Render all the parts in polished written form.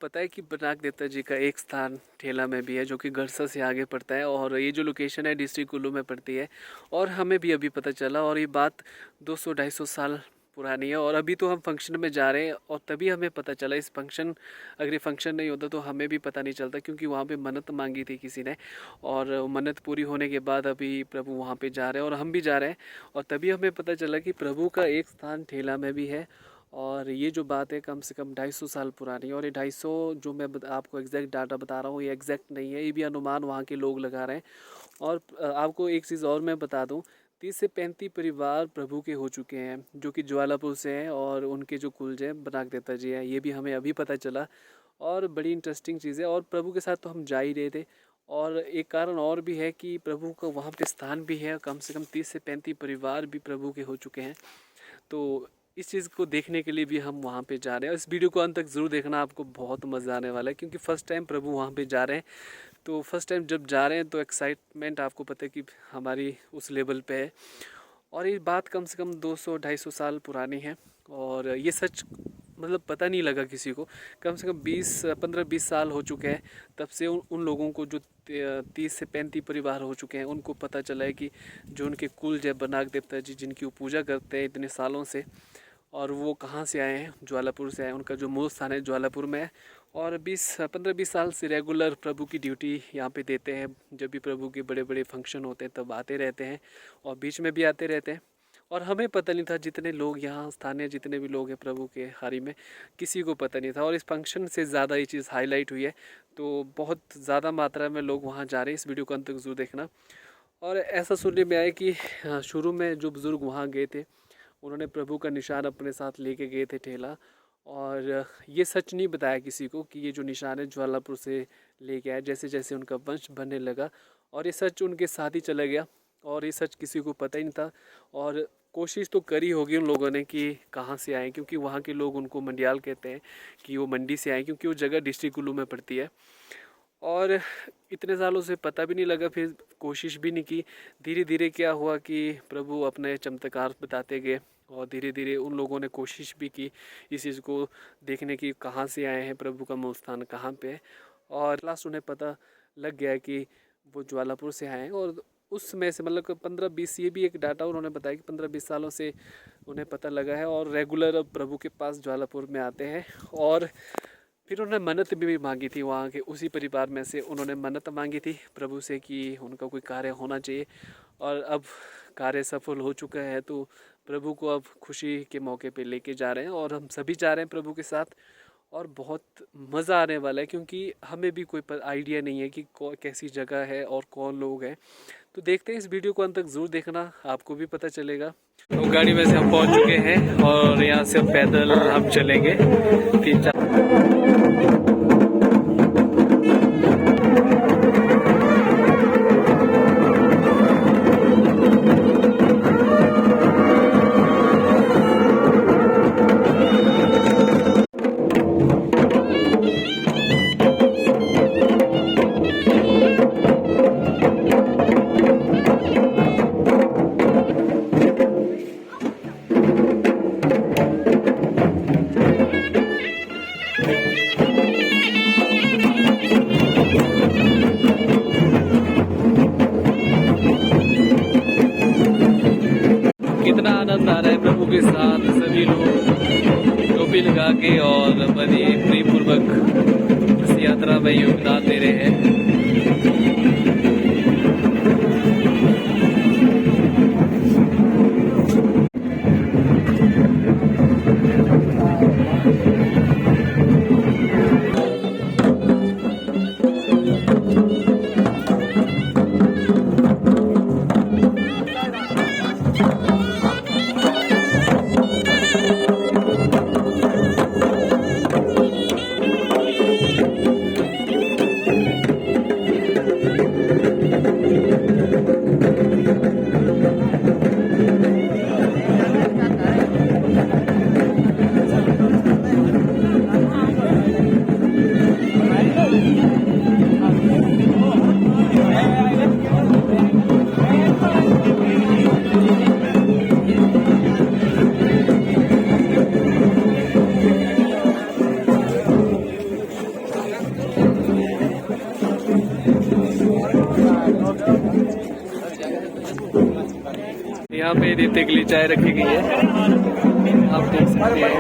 पता है कि बनाक देवता जी का एक स्थान ठेला में भी है जो कि गरसा से आगे पड़ता है, और ये जो लोकेशन है डिस्ट्रिक्ट कुल्लू में पड़ती है। और हमें भी अभी पता चला, और ये बात 200-250 साल पुरानी है। और अभी तो हम फंक्शन में जा रहे हैं और तभी हमें पता चला। इस फंक्शन, अगर ये फंक्शन नहीं होता तो हमें भी पता नहीं चलता, क्योंकि वहाँ पे मन्नत मांगी थी किसी ने, और मन्नत पूरी होने के बाद अभी प्रभु वहाँ पे जा रहे हैं और हम भी जा रहे हैं। और तभी हमें पता चला कि प्रभु का एक स्थान ठेला में भी है। और ये जो बात है कम से कम 250 साल पुरानी है। और ये 250 जो मैं आपको एग्जैक्ट डाटा बता रहा हूँ, ये एग्जैक्ट नहीं है, ये भी अनुमान वहाँ के लोग लगा रहे हैं। और आपको एक चीज़ और मैं बता दूँ, 30 से 35 परिवार प्रभु के हो चुके हैं जो कि ज्वालापुर से हैं, और उनके जो कुलज हैं बनाक देवता जी हैं, ये भी हमें अभी पता चला। और बड़ी इंटरेस्टिंग चीज़ है। और प्रभु के साथ तो हम जा ही रहे थे। और एक कारण और भी है कि प्रभु का वहाँ पे स्थान भी है, कम से कम 30 से 35 परिवार भी प्रभु के हो चुके हैं। तो इस चीज़ को देखने के लिए भी हम वहाँ पे जा रहे हैं। इस वीडियो को अंत तक ज़रूर देखना, आपको बहुत मज़ा आने वाला है, क्योंकि फ़र्स्ट टाइम प्रभु वहाँ पे जा रहे हैं। तो फर्स्ट टाइम जब जा रहे हैं तो एक्साइटमेंट आपको पता है कि हमारी उस लेवल पे है। और ये बात कम से कम 200-250 साल पुरानी है। और ये सच मतलब पता नहीं लगा किसी को। कम से कम 15-20 साल हो चुके हैं तब से उन लोगों को जो 30 से 35 परिवार हो चुके हैं उनको पता चला है कि जो उनके कुल जय बनाक देवता जी जिनकी वो पूजा करते हैं इतने सालों से, और वो कहाँ से आए हैं, ज्वालापुर से आए हैं। उनका जो मूल स्थान है ज्वालापुर में है। और 15-20 साल से रेगुलर प्रभु की ड्यूटी यहाँ पे देते हैं। जब भी प्रभु के बड़े बड़े फंक्शन होते हैं तब आते रहते हैं, और बीच में भी आते रहते हैं। और हमें पता नहीं था, जितने लोग यहाँ स्थानीय जितने भी लोग हैं प्रभु के हारी में, किसी को पता नहीं था। और इस फंक्शन से ज़्यादा ये चीज़ हाईलाइट हुई है, तो बहुत ज़्यादा मात्रा में लोग वहाँ जा रहे हैं। इस वीडियो को अंत तक ज़रूर देखना। और ऐसा सुनने में आया कि शुरू में जो बुज़ुर्ग वहाँ गए थे उन्होंने प्रभु का निशान अपने साथ लेके गए थे ठेला। और ये सच नहीं बताया किसी को कि ये जो निशान है ज्वालापुर से लेके आए। जैसे जैसे उनका वंश बनने लगा और ये सच उनके साथ ही चला गया, और ये सच किसी को पता ही नहीं था। और कोशिश तो करी होगी उन लोगों ने कि कहाँ से आए, क्योंकि वहाँ के लोग उनको मंडियाल कहते हैं कि वो मंडी से आए, क्योंकि वो जगह डिस्ट्रिक्ट कुल्लू में पड़ती है। और इतने सालों से पता भी नहीं लगा, फिर कोशिश भी नहीं की। धीरे धीरे क्या हुआ कि प्रभु अपने चमत्कार बताते गए, और धीरे धीरे उन लोगों ने कोशिश भी की इस चीज़ को देखने की कहाँ से आए हैं, प्रभु का मूल स्थान कहाँ पे है। और लास्ट उन्हें पता लग गया कि वो ज्वालापुर से आए हैं। और उस समय से मतलब 15-20, ये भी एक डाटा उन्होंने बताया कि 15-20 सालों से उन्हें पता लगा है, और रेगुलर अब प्रभु के पास ज्वालापुर में आते हैं। और फिर उन्होंने मन्नत भी मांगी थी, वहाँ के उसी परिवार में से उन्होंने मन्नत मांगी थी प्रभु से कि उनका कोई कार्य होना चाहिए। और अब कार्य सफल हो चुका है, तो प्रभु को अब खुशी के मौके पे लेके जा रहे हैं, और हम सभी जा रहे हैं प्रभु के साथ। और बहुत मज़ा आने वाला है, क्योंकि हमें भी कोई आइडिया नहीं है कि कैसी जगह है और कौन लोग हैं। तो देखते हैं, इस वीडियो को अंत तक ज़रूर देखना, आपको भी पता चलेगा। तो गाड़ी में से हम पहुंच चुके हैं, और यहाँ से पैदल हम चलेंगे 3-4। कितना आनंद आ रहा है प्रभु के साथ, सभी लोग टोपी लगा के और बड़ी प्रेम पूर्वक इस यात्रा में योगदान दे रहे हैं। यहाँ पे दीप्ति के लिए चाय रखी गई है, आप देख सकते हैं।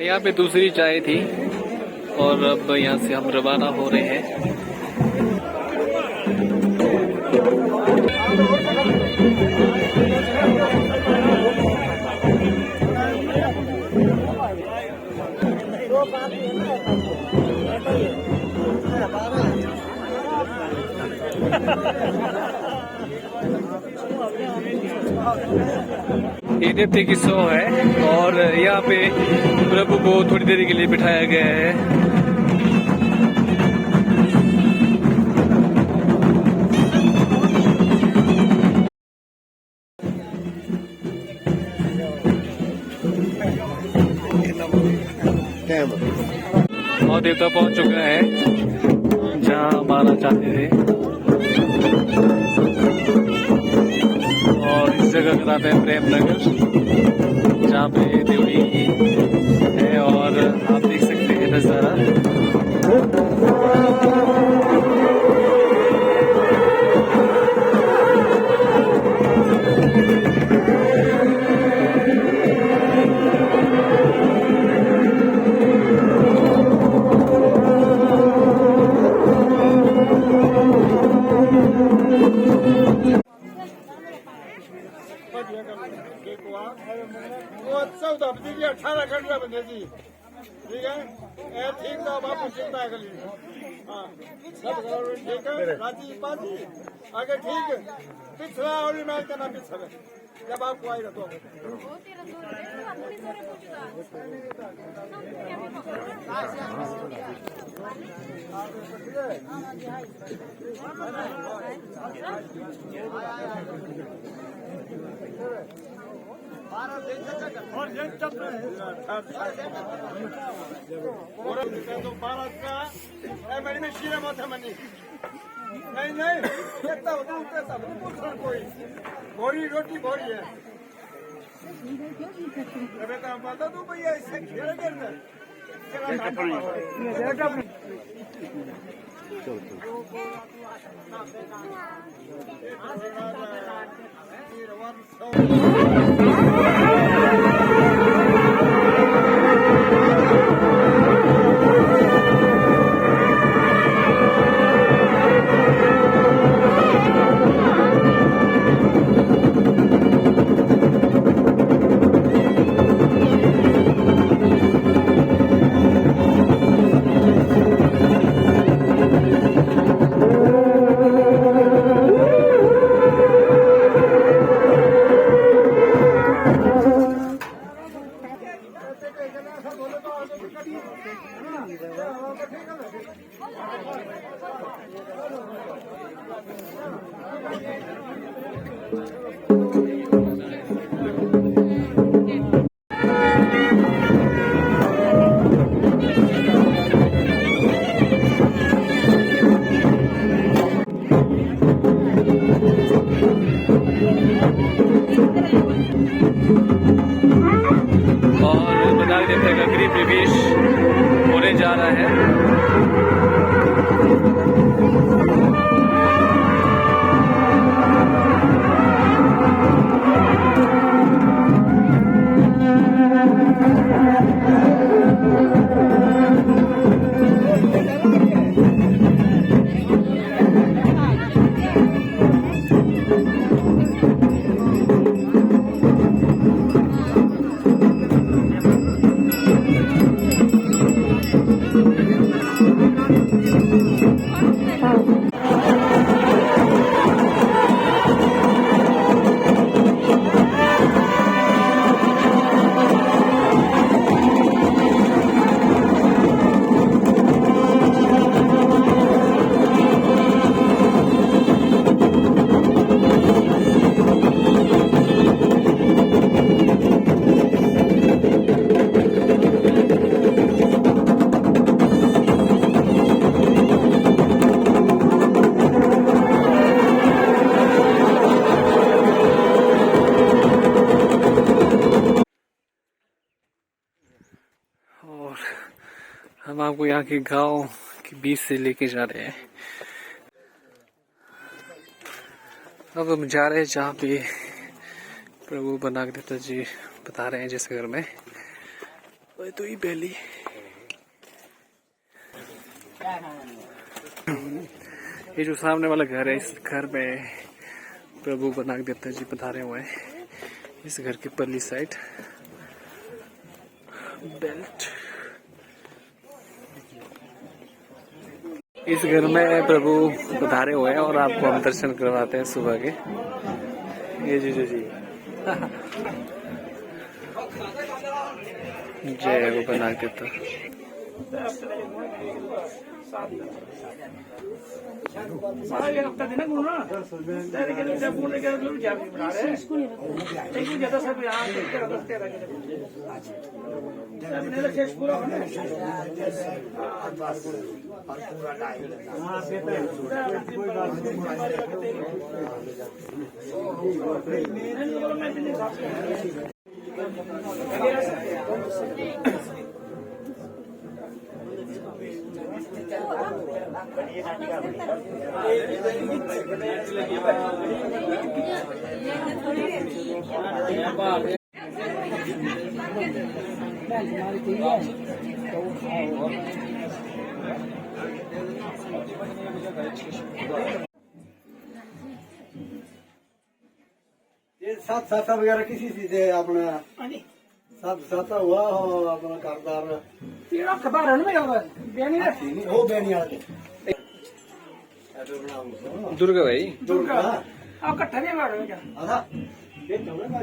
यहाँ पे दूसरी चाय थी और अब यहाँ से हम रवाना हो रहे हैं। ये दीप्ति की शो है और यहाँ पे प्रभु को थोड़ी देर के लिए बिठाया गया है। और देवता पहुंच चुका है जहाँ हमारा चाहते थे और इस जगह का नाम है प्रेम नगर, जहाँ पे देवड़ी है और आप देख सकते हैं नजारा। वो 14 बजे की 18 घंटा बने थी, ठीक है। ठीक था बापू चिंता कर ली, हाँ सब ठीक है। राजी पाजी आगे ठीक है, पिछड़ा और मैं करना पिछड़ा जब आपको आएगा तो और ये चल रहा है तो भारत का मैंने में शीरा माथा मनी नहीं नहीं कहता होता कहता कोई भोरी रोटी भोरी है। बेटा बता दो भैया इससे खेल करना और बनाग देवता का गृह प्रवेश होने जा रहा है। और हम आपको यहाँ के गांव के बीच से लेके जा रहे हैं। अब हम जा रहे हैं जहाँ पे प्रभु बनाग देवता जी बता रहे हैं, जिस घर में वह तो ही पहली ये जो सामने वाला घर है, इस घर में प्रभु बनाग देवता जी पधारे हुए हैं। इस घर की परली साइड बेल्ट, इस घर में प्रभु पधारे हुए हैं और आपको हम दर्शन करवाते हैं सुबह के। ये जी जय वो बना के तो ये साथ साथा वगैरह किसी चीज है अपना साथ साथा हुआ हो अपना कारदार तीनों खबर में हो बेनिया दुर्गा भाई दुर्गा आप कट्ठा नहीं मारो क्या आधा ये तो ना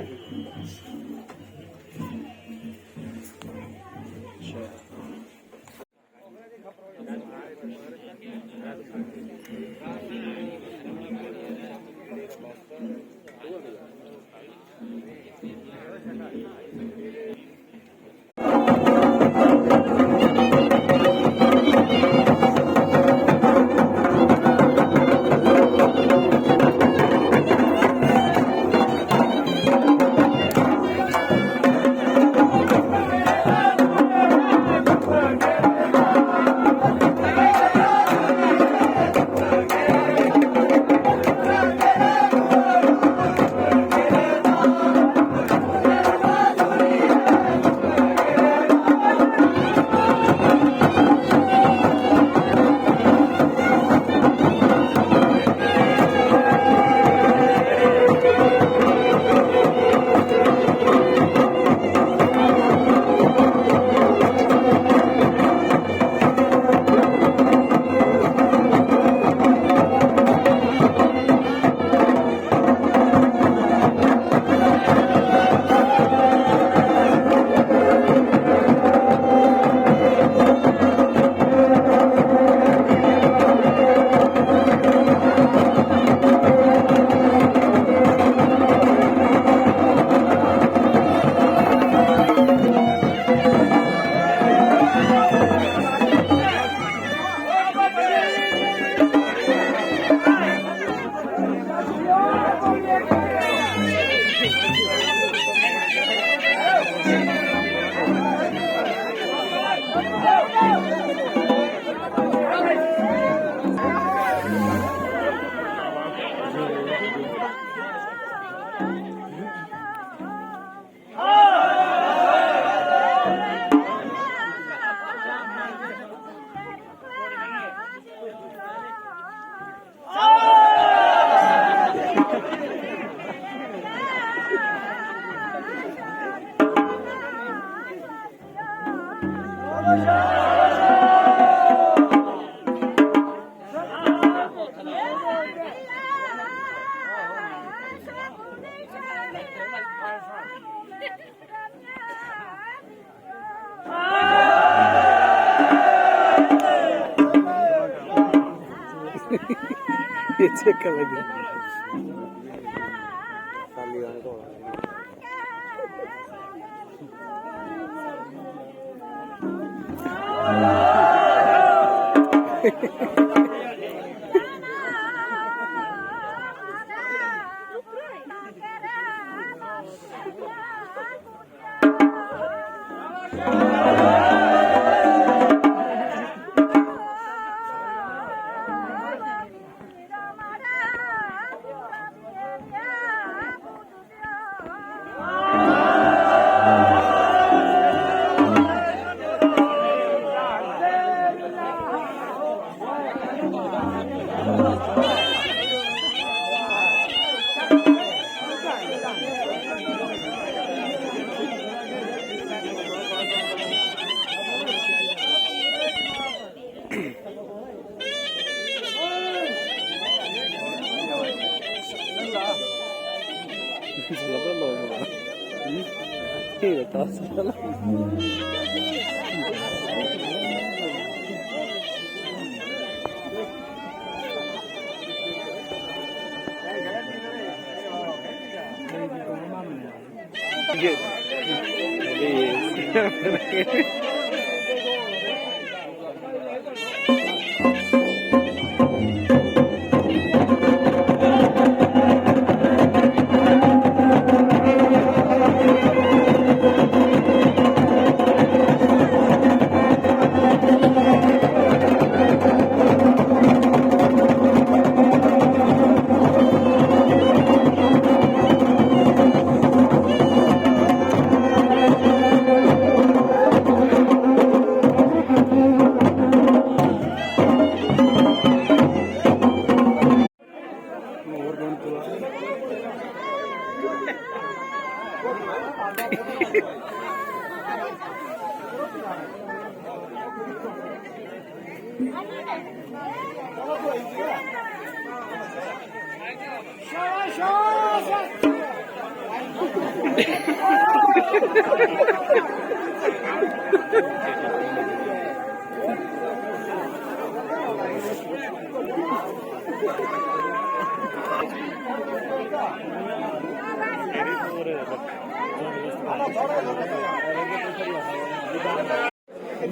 ये चक्कर लग गया।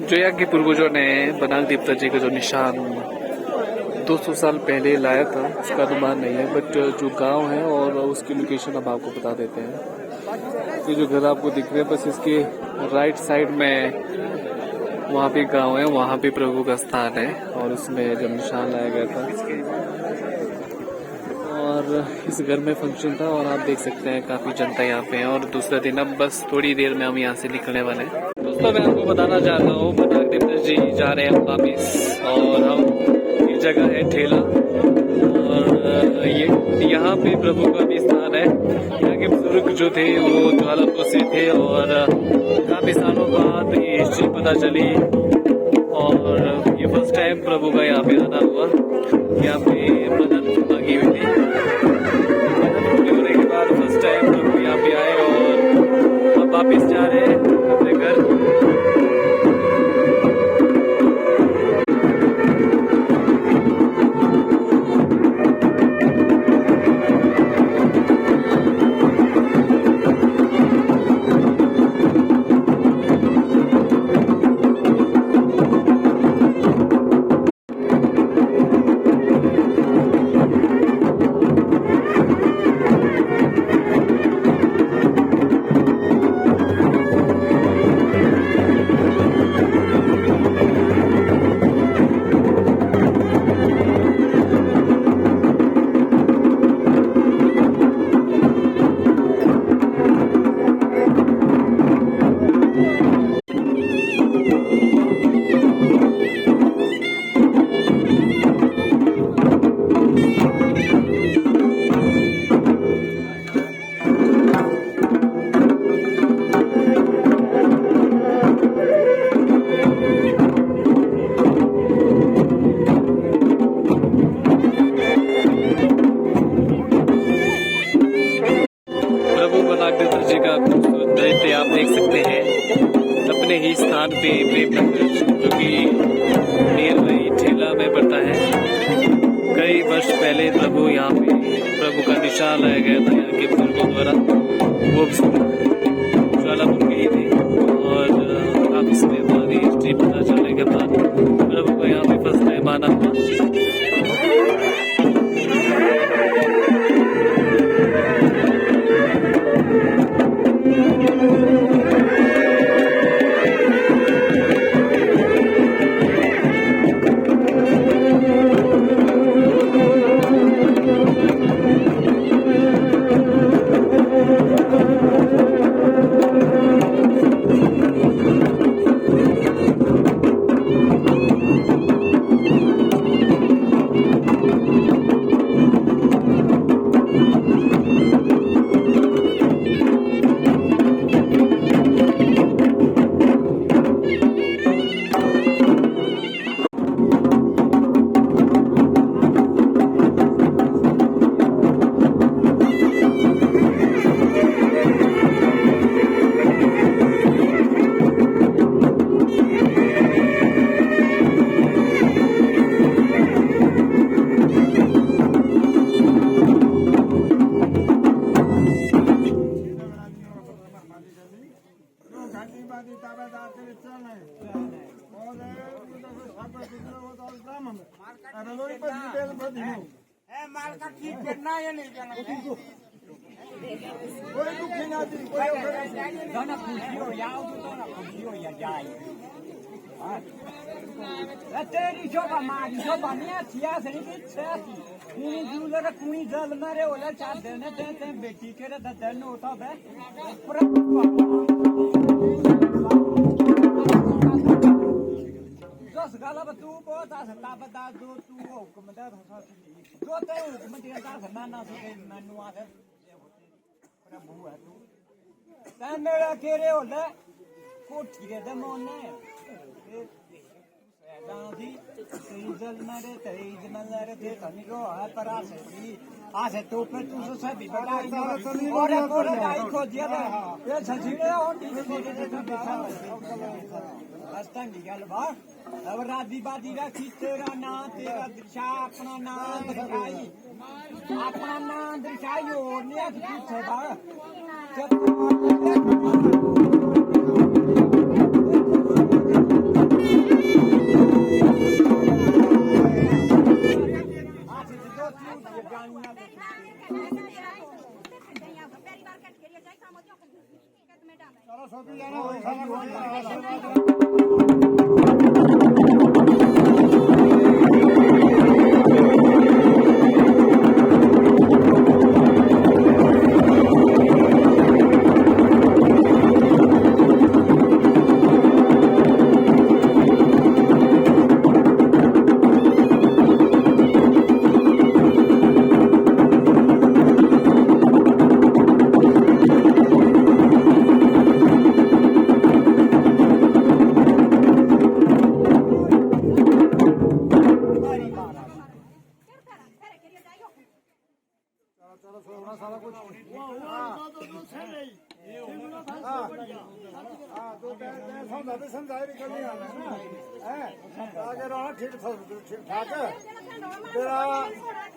जो यहाँ के पूर्वजों ने बनाल देवता जी का जो निशान 200 साल पहले लाया था उसका अनुमान नहीं है, बट जो गांव है और उसकी लोकेशन अब आपको बता देते हैं। ये जो घर आपको दिख रहे हैं बस इसके राइट साइड में वहाँ पे गांव है, वहाँ पे प्रभु का स्थान है और उसमें जो निशान लाया गया था। और इस घर में फंक्शन था और आप देख सकते हैं काफी जनता यहाँ पे है और दूसरा दिन अब बस थोड़ी देर में हम यहाँ से निकलने वाले हैं। दोस्तों मैं आपको बताना चाहता हूँ बनाल देवता जी जा रहे हैं वापिस और हम ये जगह है ठेला और ये यहाँ पे प्रभु का भी स्थान है। यहाँ के बुजुर्ग जो थे वो ज्वालापुर से थे और काफी सालों बाद ये हिस्ट्री पता चली और ये फर्स्ट टाइम प्रभु का यहाँ पे आना हुआ। यहाँ पे मदद मांगी हुई थी, मदद पूरी होने के बाद फर्स्ट टाइम प्रभु यहाँ पे आए और अब वापिस जा रहे हैं अपने घर। अपने ही स्थान पे प्रेमनगर जो कि नियर बाई ठेला में पड़ता है। कई वर्ष पहले प्रभु यहाँ पे प्रभु का निशान लाया गया था यहाँ के बुजुर्गों द्वारा। वो ज्वालापुर के ही थे और काफी समय बाद ये हिस्ट्री पता चलने के बाद प्रभु को यहाँ पे फर्स्ट टाइम आना हुआ। तेरी शोभा मारी शोभा नहीं छिया से कुनी जूलर कुनी जल मारे ओला चार देने देते बेटी के रे ददन होता है दस गाला तू बहुत आसता बता दो तू हुक्म दे दो ते हुक्म दिया दा ना से मेनू आ प्रभु है तू ते मेरा केरे होले कोठी दे मोने दादी जल मारे तेज मलर थे तनिको है पर आसे तो पे तू से भी बताई और और दाई को दिया ये सजीले और दी अस्तंग गल बा अब राधी बादी रखी तेरा नाम तेरा दिशा अपना नाम दर्शाई और ने पीछे बा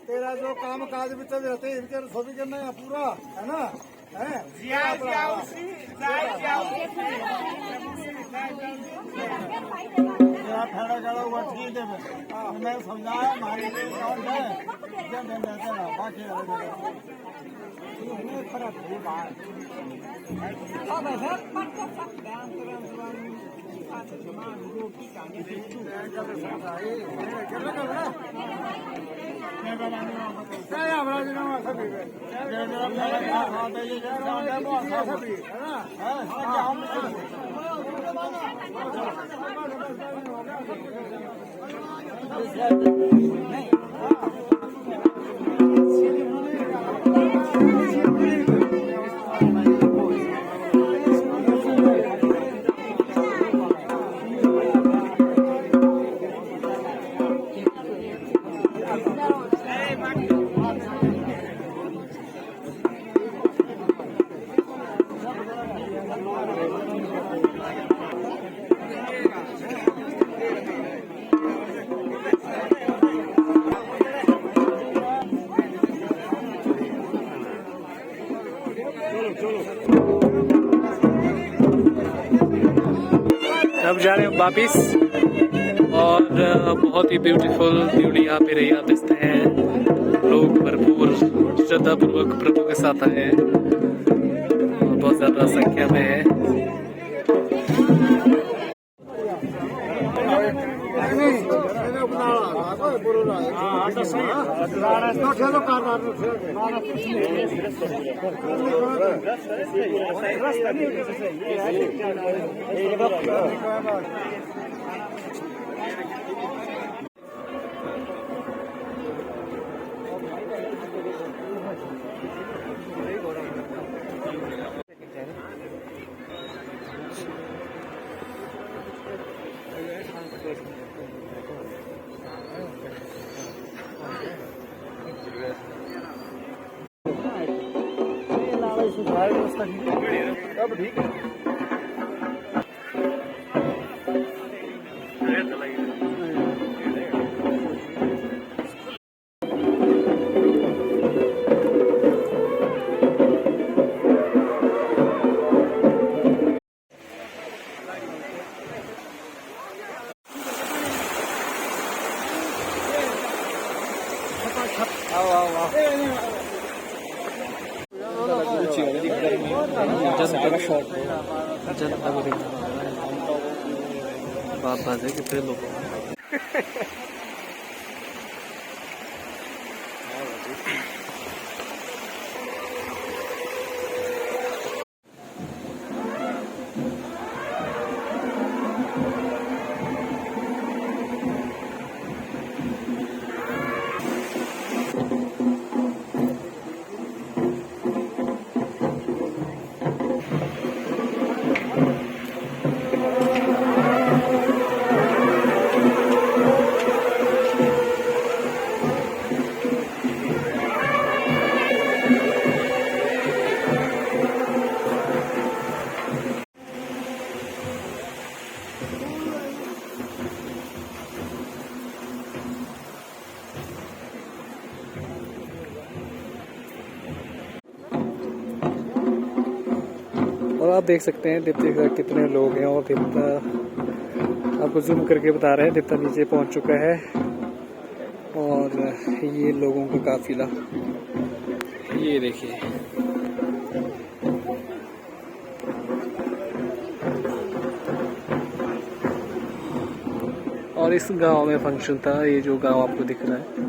तेरा जो काम काज भी चल रहते इनके रसोई करना है पूरा है ना है खड़ा खड़ा हुआ ठीक है मैं समझाया हमारे लिए कौन है बाकी फर्क नहीं बात अब जा रहे हैं वापिस और बहुत ही ब्यूटीफुल ब्यूटी यहाँ पे रही। आप देखते हैं लोग भरपूर श्रद्धा पूर्वक प्रभु के साथ आए हैं और बहुत ज्यादा संख्या में है। अब ठीक है। जनता का शॉट जनता को दिखा बात है कितने लोग और आप देख सकते हैं दीप्ति का कितने लोग हैं और दीप्ता आपको जूम करके बता रहे हैं दीप्ता नीचे पहुंच चुका है और ये लोगों का काफिला ये देखिए। और इस गांव में फंक्शन था, ये जो गांव आपको दिख रहा है।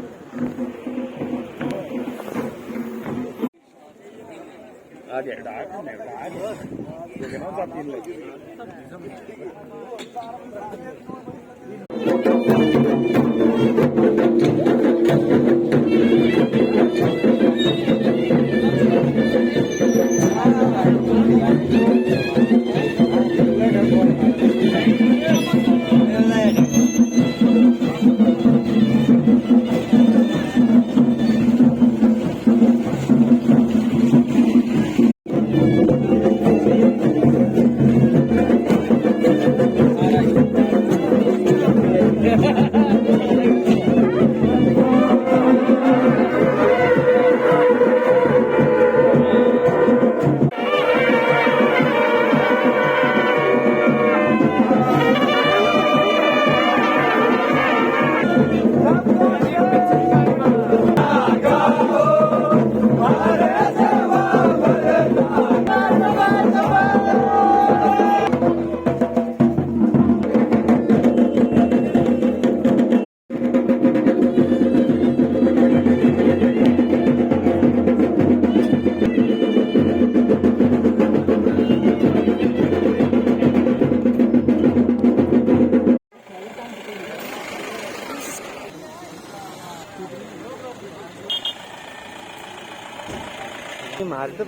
मारते